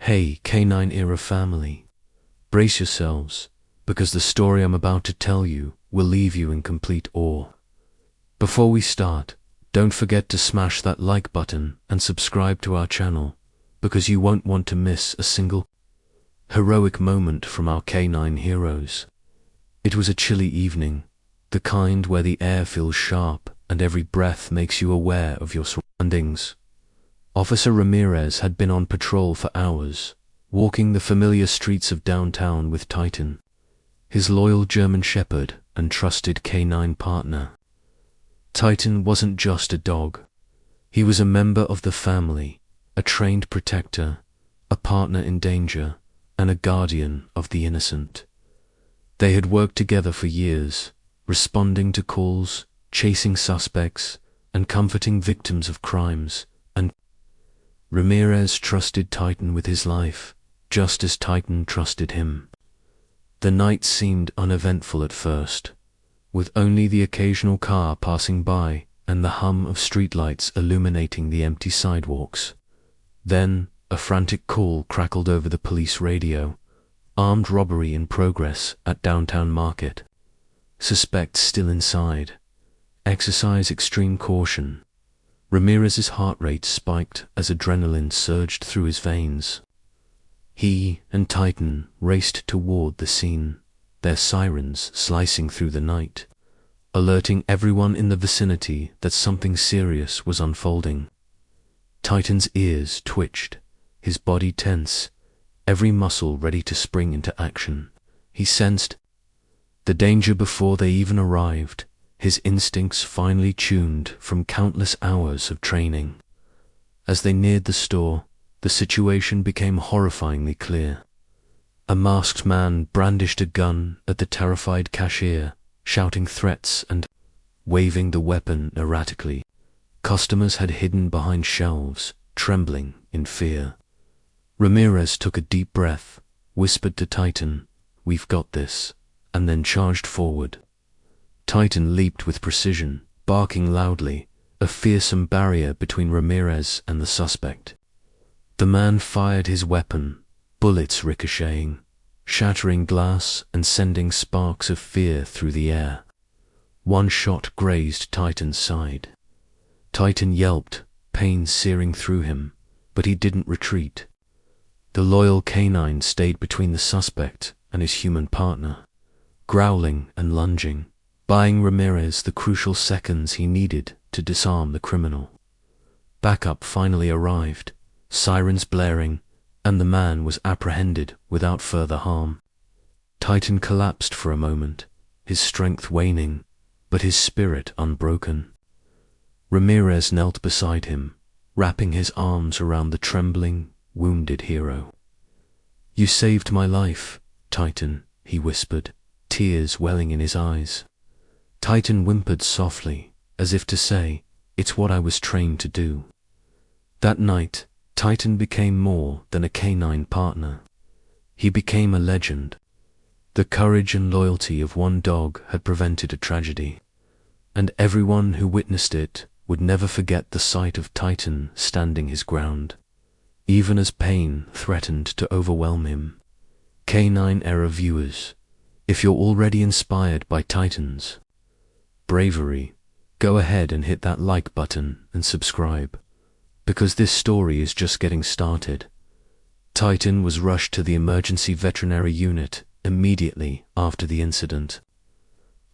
Hey, Canine Era family, brace yourselves, because the story I'm about to tell you will leave you in complete awe. Before we start, don't forget to smash that like button and subscribe to our channel, because you won't want to miss a single heroic moment from our canine heroes. It was a chilly evening, the kind where the air feels sharp and every breath makes you aware of your surroundings. Officer Ramirez had been on patrol for hours, walking the familiar streets of downtown with Titan, his loyal German Shepherd and trusted canine partner. Titan wasn't just a dog. He was a member of the family, a trained protector, a partner in danger, and a guardian of the innocent. They had worked together for years, responding to calls, chasing suspects, and comforting victims of crimes, and Ramirez trusted Titan with his life, just as Titan trusted him. The night seemed uneventful at first, with only the occasional car passing by and the hum of streetlights illuminating the empty sidewalks. Then, a frantic call crackled over the police radio. Armed robbery in progress at downtown market. Suspects still inside. Exercise extreme caution. Ramirez's heart rate spiked as adrenaline surged through his veins. He and Titan raced toward the scene, their sirens slicing through the night, alerting everyone in the vicinity that something serious was unfolding. Titan's ears twitched, his body tense, every muscle ready to spring into action. He sensed the danger before they even arrived, his instincts finely tuned from countless hours of training. As they neared the store, the situation became horrifyingly clear. A masked man brandished a gun at the terrified cashier, shouting threats and waving the weapon erratically. Customers had hidden behind shelves, trembling in fear. Ramirez took a deep breath, whispered to Titan, "We've got this," and then charged forward. Titan leaped with precision, barking loudly, a fearsome barrier between Ramirez and the suspect. The man fired his weapon, bullets ricocheting, shattering glass and sending sparks of fear through the air. One shot grazed Titan's side. Titan yelped, pain searing through him, but he didn't retreat. The loyal canine stayed between the suspect and his human partner, growling and lunging, buying Ramirez the crucial seconds he needed to disarm the criminal. Backup finally arrived, sirens blaring, and the man was apprehended without further harm. Titan collapsed for a moment, his strength waning, but his spirit unbroken. Ramirez knelt beside him, wrapping his arms around the trembling, wounded hero. "You saved my life, Titan," he whispered, tears welling in his eyes. Titan whimpered softly, as if to say, "It's what I was trained to do." That night, Titan became more than a canine partner. He became a legend. The courage and loyalty of one dog had prevented a tragedy, and everyone who witnessed it would never forget the sight of Titan standing his ground, even as pain threatened to overwhelm him. Canine Era viewers, if you're already inspired by Titan's bravery, go ahead and hit that like button and subscribe, because this story is just getting started. Titan was rushed to the emergency veterinary unit immediately after the incident.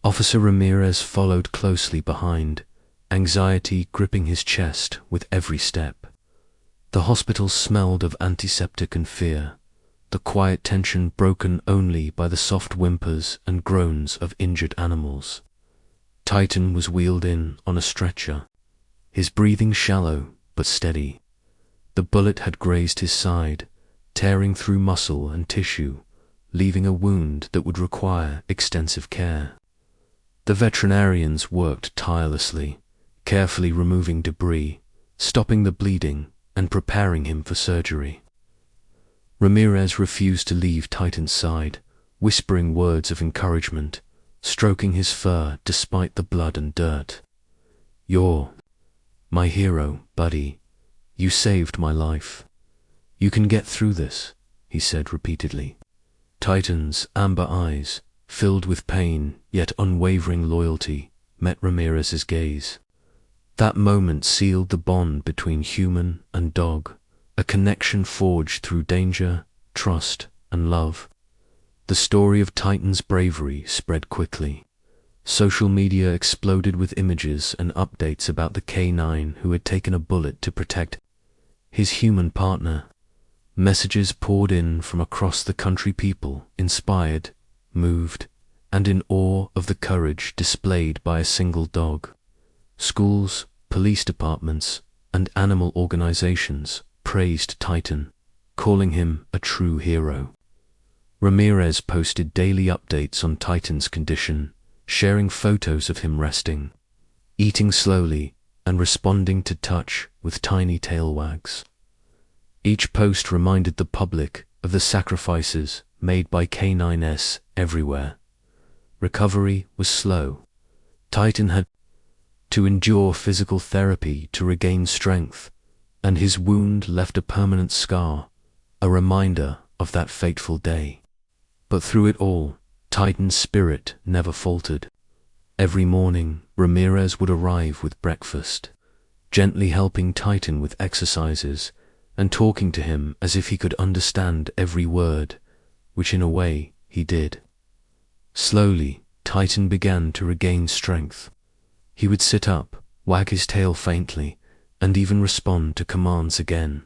Officer Ramirez followed closely behind, anxiety gripping his chest with every step. The hospital smelled of antiseptic and fear, the quiet tension broken only by the soft whimpers and groans of injured animals. Titan was wheeled in on a stretcher, his breathing shallow but steady. The bullet had grazed his side, tearing through muscle and tissue, leaving a wound that would require extensive care. The veterinarians worked tirelessly, carefully removing debris, stopping the bleeding, and preparing him for surgery. Ramirez refused to leave Titan's side, whispering words of encouragement, stroking his fur despite the blood and dirt. "You're my hero, buddy. You saved my life. "You can get through this," he said repeatedly. Titan's amber eyes, filled with pain yet unwavering loyalty, met Ramirez's gaze. That moment sealed the bond between human and dog, a connection forged through danger, trust, and love. The story of Titan's bravery spread quickly. Social media exploded with images and updates about the canine who had taken a bullet to protect his human partner. Messages poured in from across the country, people inspired, moved, and in awe of the courage displayed by a single dog. Schools, police departments, and animal organizations praised Titan, calling him a true hero. Ramirez posted daily updates on Titan's condition, sharing photos of him resting, eating slowly, and responding to touch with tiny tail wags. Each post reminded the public of the sacrifices made by canines everywhere. Recovery was slow. Titan had to endure physical therapy to regain strength, and his wound left a permanent scar, a reminder of that fateful day. But through it all, Titan's spirit never faltered. Every morning, Ramirez would arrive with breakfast, gently helping Titan with exercises and talking to him as if he could understand every word, which in a way he did. Slowly, Titan began to regain strength. He would sit up, wag his tail faintly, and even respond to commands again.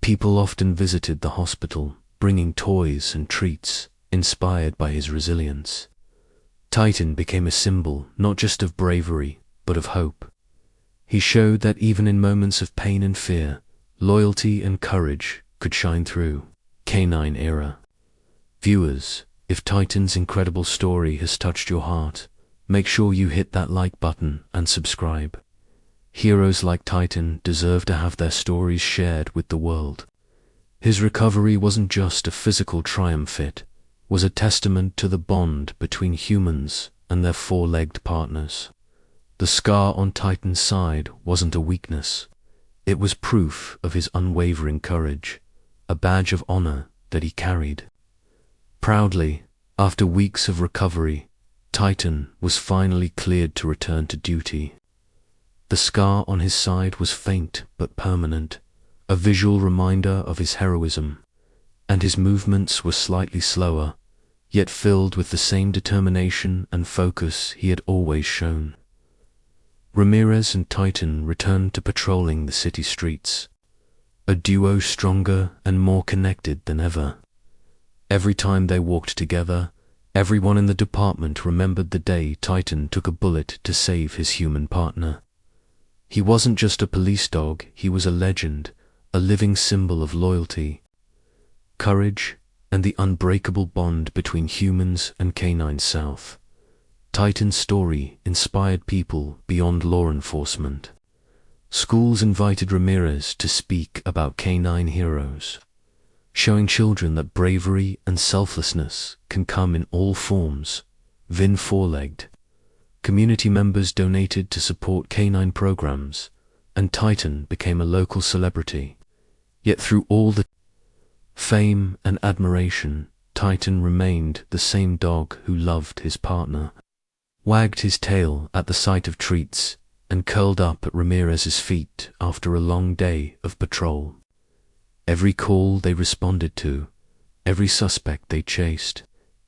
People often visited the hospital, bringing toys and treats, inspired by his resilience. Titan became a symbol not just of bravery, but of hope. He showed that even in moments of pain and fear, loyalty and courage could shine through. Canine Era. Viewers, if Titan's incredible story has touched your heart, make sure you hit that like button and subscribe. Heroes like Titan deserve to have their stories shared with the world. His recovery wasn't just a physical triumph, it was a testament to the bond between humans and their four-legged partners. The scar on Titan's side wasn't a weakness. It was proof of his unwavering courage, a badge of honor that he carried. Proudly, after weeks of recovery, Titan was finally cleared to return to duty. The scar on his side was faint but permanent, a visual reminder of his heroism, and his movements were slightly slower, yet filled with the same determination and focus he had always shown. Ramirez and Titan returned to patrolling the city streets, a duo stronger and more connected than ever. Every time they walked together, everyone in the department remembered the day Titan took a bullet to save his human partner. He wasn't just a police dog, he was a legend, a living symbol of loyalty, courage, and the unbreakable bond between humans and canine South. Titan's story inspired people beyond law enforcement. Schools invited Ramirez to speak about canine heroes, showing children that bravery and selflessness can come in all forms, even four-legged. Community members donated to support canine programs, and Titan became a local celebrity. Yet through all the fame and admiration, Titan remained the same dog who loved his partner, wagged his tail at the sight of treats, and curled up at Ramirez's feet after a long day of patrol. Every call they responded to, every suspect they chased,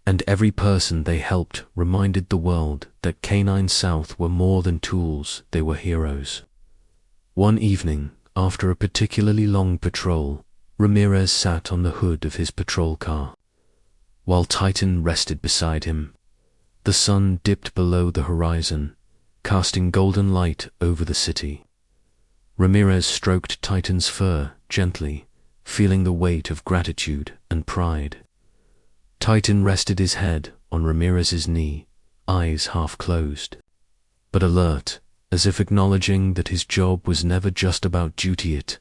and every person they helped reminded the world that Canine South were more than tools, they were heroes. One evening, after a particularly long patrol, Ramirez sat on the hood of his patrol car, while Titan rested beside him. The sun dipped below the horizon, casting golden light over the city. Ramirez stroked Titan's fur gently, feeling the weight of gratitude and pride. Titan rested his head on Ramirez's knee, eyes half closed, but alert, as if acknowledging that his job was never just about duty, it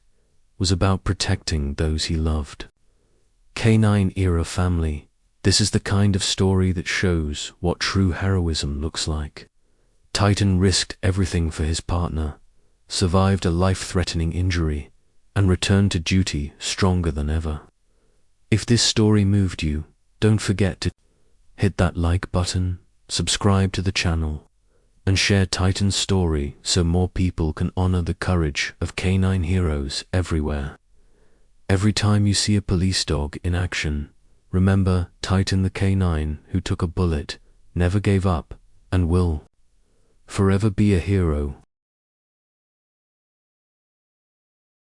was about protecting those he loved. Canine Era family, this is the kind of story that shows what true heroism looks like. Titan risked everything for his partner, survived a life-threatening injury, and return to duty stronger than ever. If this story moved you, don't forget to hit that like button, subscribe to the channel, and share Titan's story so more people can honor the courage of canine heroes everywhere. Every time you see a police dog in action, remember Titan the canine who took a bullet, never gave up, and will forever be a hero